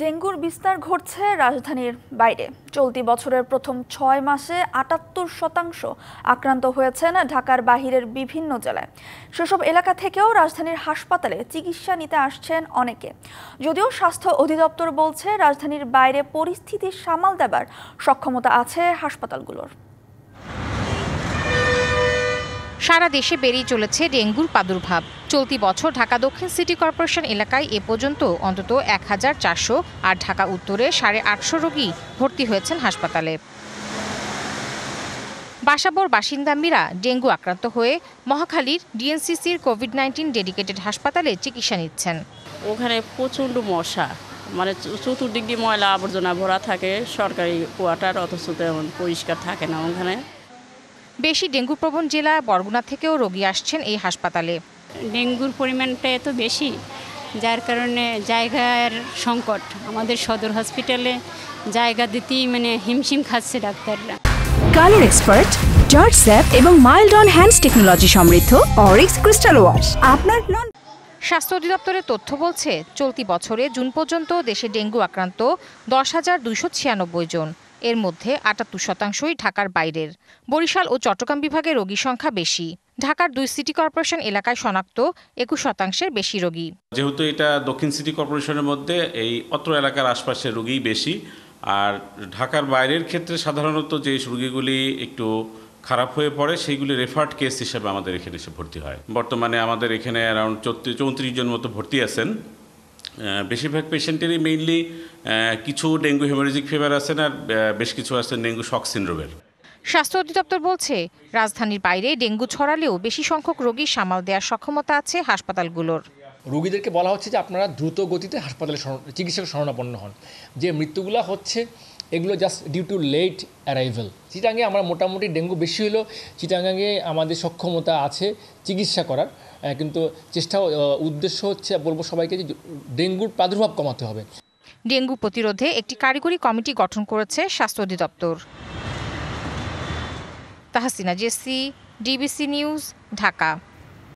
ডেঙ্গুর বিস্তার ঘটছে রাজধানীর বাইরে। চলতি বছরের প্রথম ৬ মাসে ৭৮% আক্রান্ত হয়েছেন ঢাকার বাহিরের বিভিন্ন জেলায়। সেসব এলাকা থেকেও রাজধানীর হাসপাতালে চিকিৎসা নিতে আসছেন অনেকে। যদিও স্বাস্থ্য অধিদপ্তর বলছে রাজধানীর বাইরে পরিস্থিতি সামাল দেবার সক্ষমতা আছে হাসপাতালগুলোর। সারা দেশে বেড়েই চলেছে ডেঙ্গুর প্রাদুর্ভাব। চলতি বছর ঢাকা দক্ষিণ সিটি কর্পোরেশন এলাকায় এ পর্যন্ত অন্তত ১,৪০০ আর ঢাকা উত্তরে ৮৫০ রোগী ভর্তি হয়েছেন হাসপাতালে। বাসাবোর বাসিন্দা মীরা ডেঙ্গু আক্রান্ত হয়ে মহাখালীর ডিএনসিসির কোভিড-19 ডেডিকেটেড হাসপাতালে চিকিৎসা নিচ্ছেন। ওখানে প্রচণ্ড মশা, মানে চতুর্দিক দিয়ে ময়লা আবর্জনা ভরা থাকে, সরকারি কোয়ার্টার, অথচ তেমন পরিষ্কার থাকে না ওখানে। বেশি ডেঙ্গুপ্রবণ জেলা বরগুনা থেকেও রোগী আসছেন এই হাসপাতালে। ডেঙ্গুর পরিমাণটা এত বেশি, যার কারণে জায়গার সংকট। আমাদের সদর হসপিটালে জায়গা দিতেই হিমশিম খাচ্ছে ডাক্তাররা। কালার এক্সপার্ট, জর্জ স্যাপ এবং মাইল্ড অন হ্যান্ডস টেকনোলজি সমৃদ্ধ অরিক্স ক্রিস্টাল ওয়াশ আপনার স্বাস্থ্য অধিদপ্তরের তথ্য বলছে চলতি বছরে জুন পর্যন্ত দেশে ডেঙ্গু আক্রান্ত ১০,২৯৬ জন। এর মধ্যে ৭৮%ই ঢাকার বাইরের। বরিশাল ও চট্টগ্রাম বিভাগে রোগীর সংখ্যা বেশি। ঢাকার ২ সিটি কর্পোরেশন এলাকায় শনাক্ত ২১%-এর বেশি রোগী। যেহেতু এটা দক্ষিণ সিটি কর্পোরেশনের মধ্যে এই অত্র এলাকার আশপাশের রোগী বেশি, আর ঢাকার বাইরের ক্ষেত্রে সাধারণত যে রোগীগুলি একটু খারাপ হয়ে পড়ে সেইগুলি রেফার্ড কেস হিসেবে আমাদের এখানে এসে ভর্তি হয়। বর্তমানে আমাদের এখানে অ্যারাউন্ড ৩৪ জন মতো ভর্তি আছেন। বেশিরভাগ পেশেন্টেরই মেইনলি কিছু ডেঙ্গু হেমোরেজিক ফিভার আছেন, আর বেশ কিছু আছেন ডেঙ্গু শক সিন্ড্রোমের। স্বাস্থ্য অধিদপ্তর বলছে রাজধানীর বাইরে ডেঙ্গু ছড়ালেও বেশি সংখ্যক রোগী সামাল দেওয়ার সক্ষমতা আছে হাসপাতালগুলোর। রোগীদেরকে বলা হচ্ছে যে আপনারা দ্রুত গতিতে হাসপাতালে চিকিৎসক শরণাপন্ন হন। যে মৃত্যুগুলো হচ্ছে এগুলো just due to late arrival. চিটাগাঙে আমরা মোটামুটি ডেঙ্গু বেশি হলেও চিটাগাঙে আমাদের সক্ষমতা আছে চিকিৎসা করার, কিন্তু উদ্দেশ্য হচ্ছে বলবো সবাইকে যে ডেঙ্গুর প্রাদুর্ভাব কমাতে হবে। ডেঙ্গু প্রতিরোধে একটি কারিগরি কমিটি গঠন করেছে স্বাস্থ্য অধিদপ্তর। Tahsina Jesy, DBC news, Dhaka.